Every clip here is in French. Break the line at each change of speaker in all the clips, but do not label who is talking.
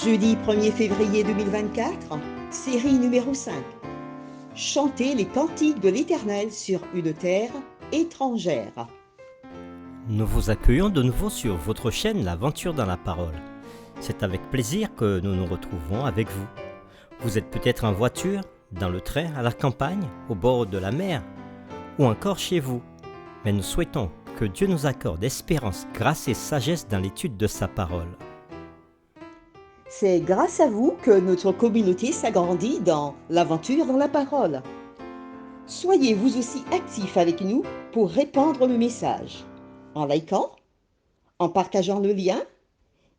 Jeudi 1er février 2024, série numéro 5. Chantez les cantiques de l'Éternel sur une terre étrangère.
Nous vous accueillons de nouveau sur votre chaîne L'Aventure dans la Parole. C'est avec plaisir que nous nous retrouvons avec vous. Vous êtes peut-être en voiture, dans le train, à la campagne, au bord de la mer, ou encore chez vous. Mais nous souhaitons que Dieu nous accorde espérance, grâce et sagesse dans l'étude de sa parole.
C'est grâce à vous que notre communauté s'agrandit dans l'aventure dans la parole. Soyez vous aussi actifs avec nous pour répandre le message, en likant, en partageant le lien.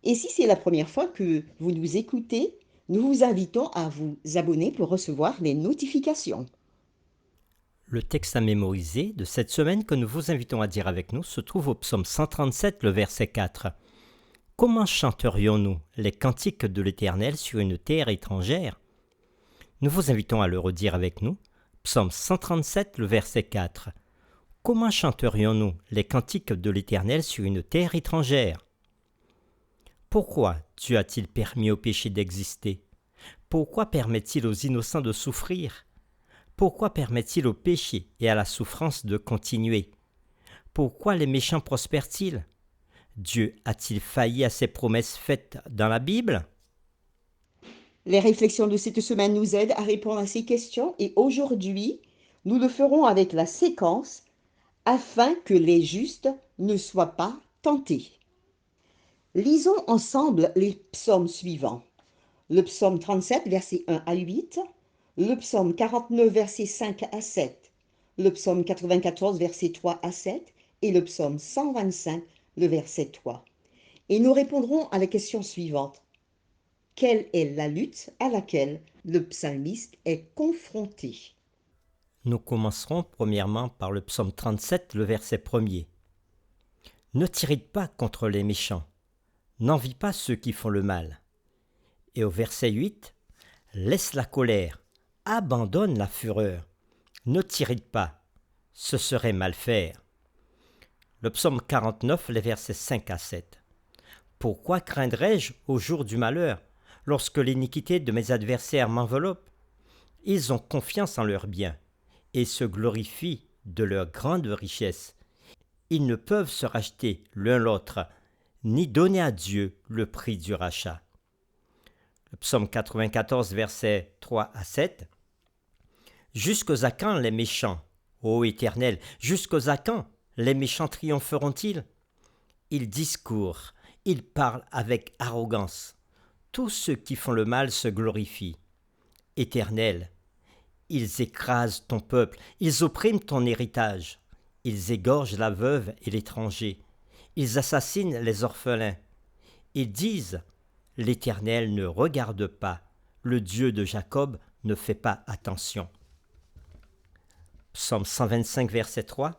Et si c'est la première fois que vous nous écoutez, nous vous invitons à vous abonner pour recevoir les notifications.
Le texte à mémoriser de cette semaine que nous vous invitons à dire avec nous se trouve au psaume 137, le verset 4. Comment chanterions-nous les cantiques de l'Éternel sur une terre étrangère ? Nous vous invitons à le redire avec nous. Psaume 137, le verset 4. Comment chanterions-nous les cantiques de l'Éternel sur une terre étrangère ? Pourquoi Dieu a-t-il permis au péché d'exister ? Pourquoi permet-il aux innocents de souffrir ? Pourquoi permet-il au péché et à la souffrance de continuer ? Pourquoi les méchants prospèrent-ils ? Dieu a-t-il failli à ses promesses faites dans la Bible ?
Les réflexions de cette semaine nous aident à répondre à ces questions et aujourd'hui, nous le ferons avec la séquence afin que les justes ne soient pas tentés. Lisons ensemble les psaumes suivants. Le psaume 37, versets 1 à 8, le psaume 49, versets 5 à 7, le psaume 94, versets 3 à 7 et le psaume 125, le verset 3. Et nous répondrons à la question suivante. Quelle est la lutte à laquelle le psalmiste est confronté?
Nous commencerons premièrement par le psaume 37, le verset 1er. Ne t'irrite pas contre les méchants, n'envie pas ceux qui font le mal. Et au verset 8, laisse la colère, abandonne la fureur, ne t'irrite pas, ce serait mal faire. Le psaume 49, les versets 5 à 7. Pourquoi craindrais-je au jour du malheur, lorsque l'iniquité de mes adversaires m'enveloppe ? Ils ont confiance en leurs biens et se glorifient de leur grande richesse. Ils ne peuvent se racheter l'un l'autre, ni donner à Dieu le prix du rachat. Le psaume 94, versets 3 à 7. Jusqu'à quand les méchants, ô Éternel, jusqu'à quand les méchants triompheront-ils ? Ils discourent, ils parlent avec arrogance. Tous ceux qui font le mal se glorifient. Éternel, ils écrasent ton peuple, ils oppriment ton héritage. Ils égorgent la veuve et l'étranger. Ils assassinent les orphelins. Ils disent, l'Éternel ne regarde pas, le Dieu de Jacob ne fait pas attention. Psaume 125, verset 3.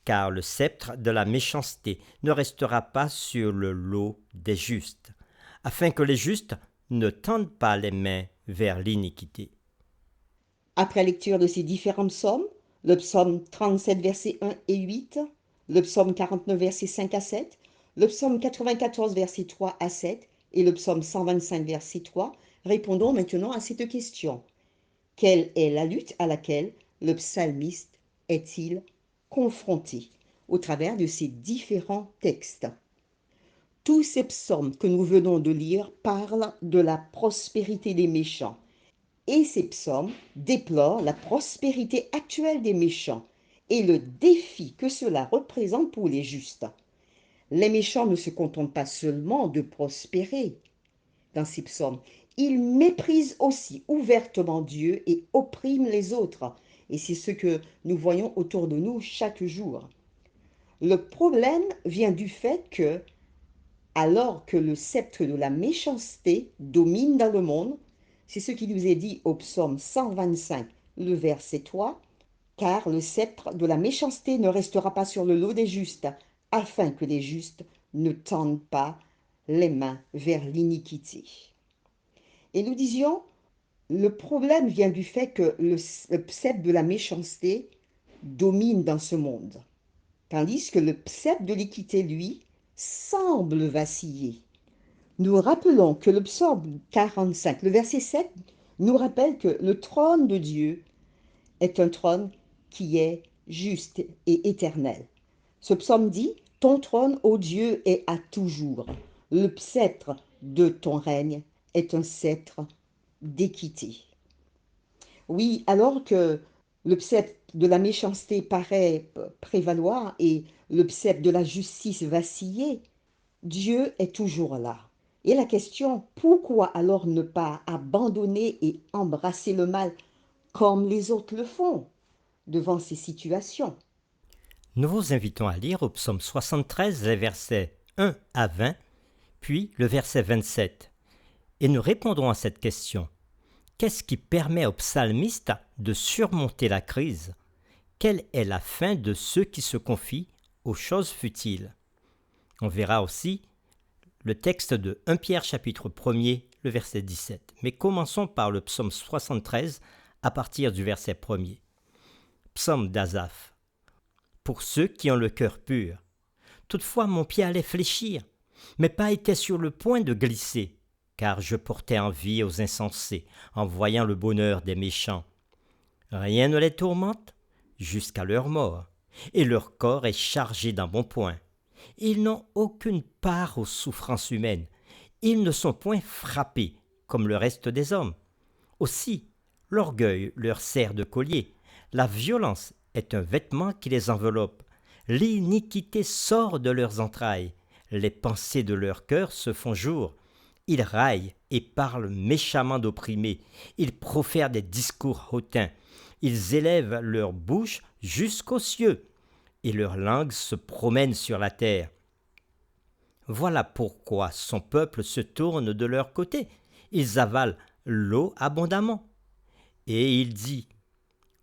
Car le sceptre de la méchanceté ne restera pas sur le lot des justes, afin que les justes ne tendent pas les mains vers l'iniquité.
Après lecture de ces différents psaumes, le psaume 37, versets 1 et 8, le psaume 49, versets 5 à 7, le psaume 94, versets 3 à 7 et le psaume 125, verset 3, répondons maintenant à cette question. Quelle est la lutte à laquelle le psalmiste est-il confronté au travers de ces différents textes? Tous ces psaumes que nous venons de lire parlent de la prospérité des méchants. Et ces psaumes déplorent la prospérité actuelle des méchants et le défi que cela représente pour les justes. Les méchants ne se contentent pas seulement de prospérer dans ces psaumes, ils méprisent aussi ouvertement Dieu et oppriment les autres. Et c'est ce que nous voyons autour de nous chaque jour. Le problème vient du fait que, alors que le sceptre de la méchanceté domine dans le monde, c'est ce qui nous est dit au psaume 125, le verset 3, car le sceptre de la méchanceté ne restera pas sur le lot des justes, afin que les justes ne tendent pas les mains vers l'iniquité. Et nous disions, le problème vient du fait que le sceptre de la méchanceté domine dans ce monde, tandis que le sceptre de l'équité, lui, semble vaciller. Nous rappelons que le psaume 45, le verset 7, nous rappelle que le trône de Dieu est un trône qui est juste et éternel. Ce psaume dit, ton trône, ô Dieu, est à toujours. Le sceptre de ton règne est un sceptre d'équité. Oui, alors que le sceptre de la méchanceté paraît prévaloir et le sceptre de la justice vaciller, Dieu est toujours là. Et la question, pourquoi alors ne pas abandonner et embrasser le mal comme les autres le font devant ces situations?
Nous vous invitons à lire au psaume 73 les versets 1 à 20, puis le verset 27. Et nous répondrons à cette question. Qu'est-ce qui permet au psalmiste de surmonter la crise? Quelle est la fin de ceux qui se confient aux choses futiles? On verra aussi le texte de 1 Pierre chapitre 1er, le verset 17. Mais commençons par le psaume 73 à partir du verset 1er. Psaume d'Asaph. Pour ceux qui ont le cœur pur. Toutefois mon pied allait fléchir, mes pas étaient sur le point de glisser, car je portais envie aux insensés en voyant le bonheur des méchants. Rien ne les tourmente jusqu'à leur mort, et leur corps est chargé d'embonpoint. Ils n'ont aucune part aux souffrances humaines, ils ne sont point frappés comme le reste des hommes. Aussi, l'orgueil leur sert de collier, la violence est un vêtement qui les enveloppe, l'iniquité sort de leurs entrailles, les pensées de leur cœur se font jour. Ils raillent et parlent méchamment d'opprimés, ils profèrent des discours hautains, ils élèvent leur bouche jusqu'aux cieux, et leur langue se promène sur la terre. Voilà pourquoi son peuple se tourne de leur côté, ils avalent l'eau abondamment. Et il dit,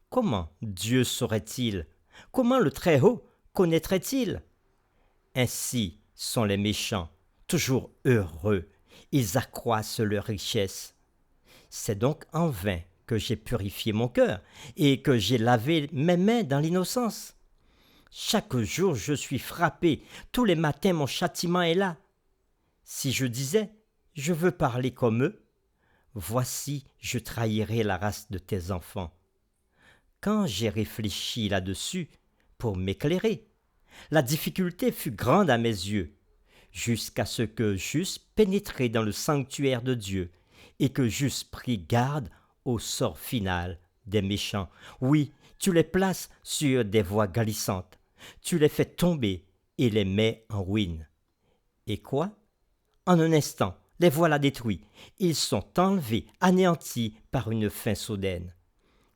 comment Dieu saurait-il? Comment le Très-Haut connaîtrait-il? Ainsi sont les méchants, toujours heureux, ils accroissent leur richesse. C'est donc en vain que j'ai purifié mon cœur et que j'ai lavé mes mains dans l'innocence. Chaque jour je suis frappé, tous les matins mon châtiment est là. Si je disais, je veux parler comme eux, voici je trahirais la race de tes enfants. Quand j'ai réfléchi là-dessus pour m'éclairer, la difficulté fut grande à mes yeux, jusqu'à ce que j'eusse pénétré dans le sanctuaire de Dieu et que j'eusse pris garde au sort final des méchants. Oui, tu les places sur des voies glissantes, tu les fais tomber et les mets en ruine. Et quoi? En un instant, les voilà détruits, ils sont enlevés, anéantis par une fin soudaine.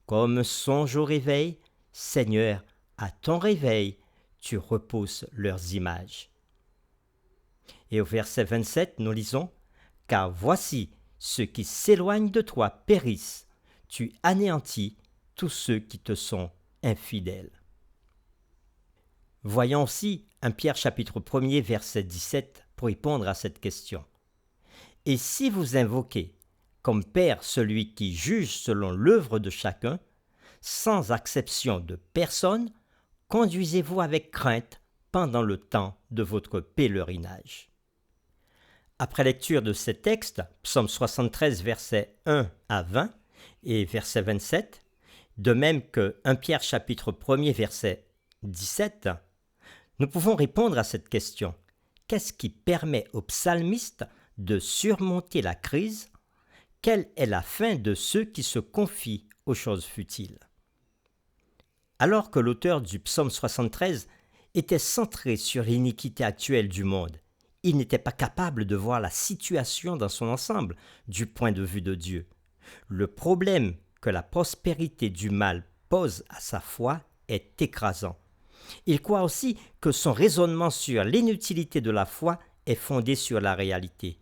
Comme songe au réveil, Seigneur, à ton réveil, tu repousses leurs images. Et au verset 27, nous lisons, car voici, ceux qui s'éloignent de toi périssent, tu anéantis tous ceux qui te sont infidèles. Voyons aussi 1 Pierre chapitre 1er verset 17 pour répondre à cette question. Et si vous invoquez comme Père celui qui juge selon l'œuvre de chacun, sans acception de personne, conduisez-vous avec crainte pendant le temps de votre pèlerinage. Après lecture de ces textes, psaume 73, versets 1 à 20 et verset 27, de même que 1 Pierre chapitre 1er, verset 17, nous pouvons répondre à cette question. Qu'est-ce qui permet au psalmiste de surmonter la crise? Quelle est la fin de ceux qui se confient aux choses futiles? Alors que l'auteur du psaume 73 était centré sur l'iniquité actuelle du monde, il n'était pas capable de voir la situation dans son ensemble du point de vue de Dieu. Le problème que la prospérité du mal pose à sa foi est écrasant. Il croit aussi que son raisonnement sur l'inutilité de la foi est fondé sur la réalité.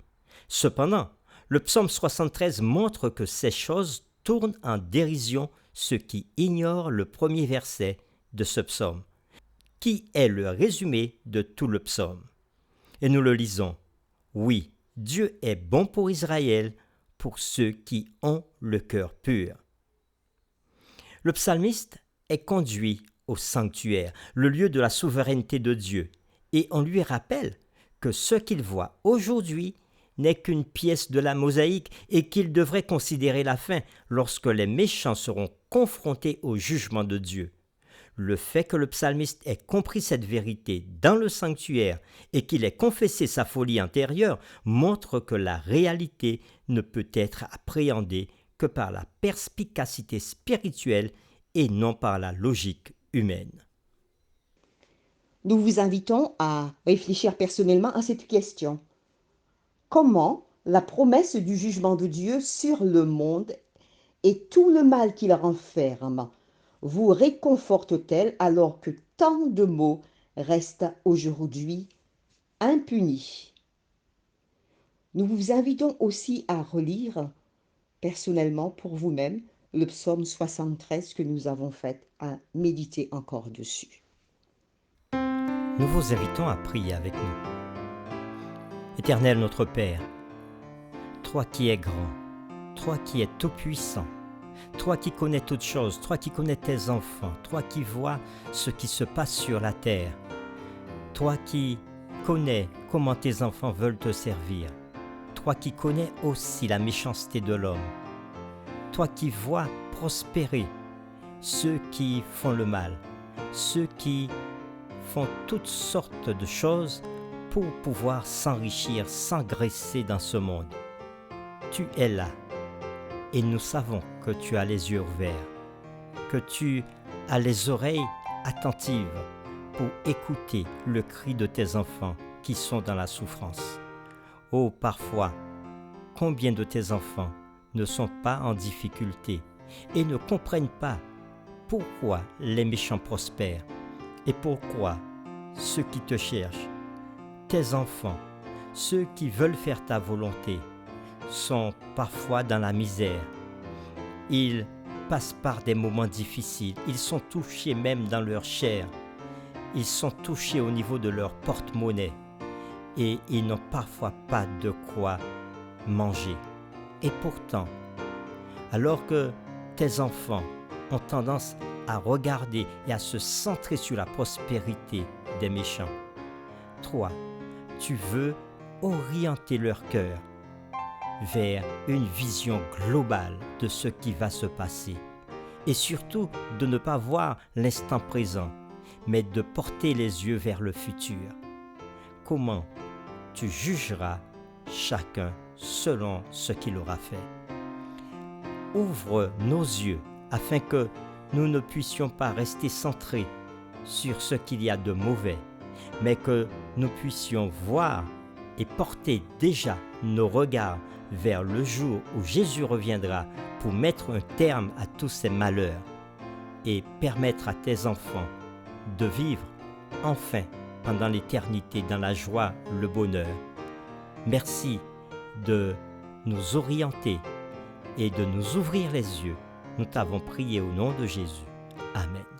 Cependant, le psaume 73 montre que ces choses tournent en dérision ceux qui ignorent le premier verset de ce psaume, qui est le résumé de tout le psaume. Et nous le lisons. Oui, Dieu est bon pour Israël, pour ceux qui ont le cœur pur. Le psalmiste est conduit au sanctuaire, le lieu de la souveraineté de Dieu, et on lui rappelle que ce qu'il voit aujourd'hui n'est qu'une pièce de la mosaïque et qu'il devrait considérer la fin lorsque les méchants seront confrontés au jugement de Dieu. Le fait que le psalmiste ait compris cette vérité dans le sanctuaire et qu'il ait confessé sa folie intérieure montre que la réalité ne peut être appréhendée que par la perspicacité spirituelle et non par la logique humaine.
Nous vous invitons à réfléchir personnellement à cette question. Comment la promesse du jugement de Dieu sur le monde et tout le mal qu'il renferme vous réconforte-t-elle alors que tant de maux restent aujourd'hui impunis? Nous vous invitons aussi à relire personnellement pour vous-même le psaume 73 que nous avons fait, à méditer encore dessus.
Nous vous invitons à prier avec nous. Éternel notre Père, toi qui es grand, toi qui es tout-puissant, toi qui connais toutes choses, toi qui connais tes enfants, toi qui vois ce qui se passe sur la terre, toi qui connais comment tes enfants veulent te servir, toi qui connais aussi la méchanceté de l'homme, toi qui vois prospérer ceux qui font le mal, ceux qui font toutes sortes de choses pour pouvoir s'enrichir, s'engraisser dans ce monde. Tu es là et nous savons que tu as les yeux ouverts, que tu as les oreilles attentives pour écouter le cri de tes enfants qui sont dans la souffrance. Oh, parfois, combien de tes enfants ne sont pas en difficulté et ne comprennent pas pourquoi les méchants prospèrent et pourquoi ceux qui te cherchent, tes enfants, ceux qui veulent faire ta volonté, sont parfois dans la misère. Ils passent par des moments difficiles, ils sont touchés même dans leur chair, ils sont touchés au niveau de leur porte-monnaie et ils n'ont parfois pas de quoi manger. Et pourtant, alors que tes enfants ont tendance à regarder et à se centrer sur la prospérité des méchants, toi, tu veux orienter leur cœur vers une vision globale de ce qui va se passer et surtout de ne pas voir l'instant présent, mais de porter les yeux vers le futur. Comment tu jugeras chacun selon ce qu'il aura fait. Ouvre nos yeux afin que nous ne puissions pas rester centrés sur ce qu'il y a de mauvais, mais que nous puissions voir et porter déjà nos regards vers le jour où Jésus reviendra pour mettre un terme à tous ces malheurs et permettre à tes enfants de vivre enfin pendant l'éternité dans la joie, le bonheur. Merci de nous orienter et de nous ouvrir les yeux. Nous t'avons prié au nom de Jésus. Amen.